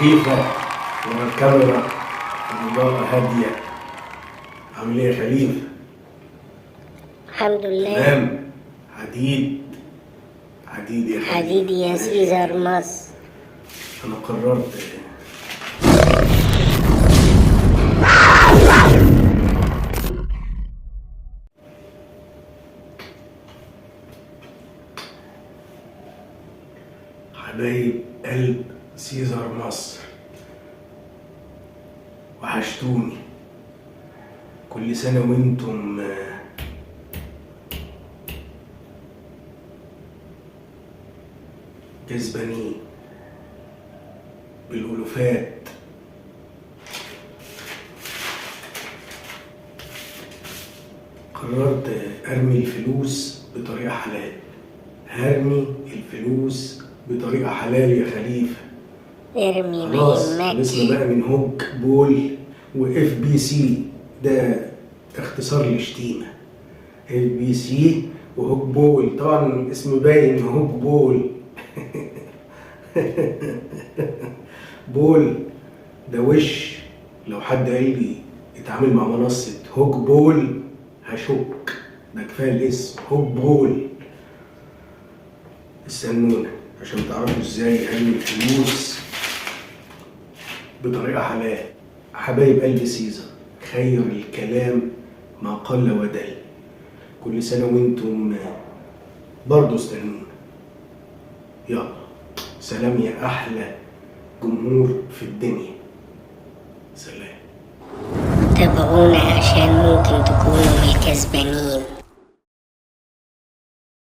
خفيفة ورا الكاميرا، الإضاءة هادية. عامل إيه يا خليفة؟ الحمد لله. تمام. حديد حديد يا خليفة، حديد يا سيزر مصر. أنا قررت حبايب قلب سيزر مصر، وحشتوني. كل سنة وانتم كسبانين بالألوفات. قررت أرمي الفلوس بطريقة حلال. هرمي الفلوس بطريقة حلال يا خليفة. ارمي ما خلاص يهمكش. خلصنا بقى من هوك بول واف بي سي، ده اختصار لشتيمة. اف بي سي وهوك بول، طبعا اسمه باين هوك بول. بول ده وش. لو حد قال لي اتعامل مع منصة هوك بول هشك، ده كفاية الاسم هوك بول. استنونا عشان تعرفوا ازاي ارمي الفلوس بطريقة حلال. حبايب قلب سيزر، خير الكلام ما قل ودل. كل سنة وانتم برضو استنونا. يلا سلام يا أحلى جمهور في الدنيا. سلام. تابعونا عشان ممكن تكونوا من الكسبانين.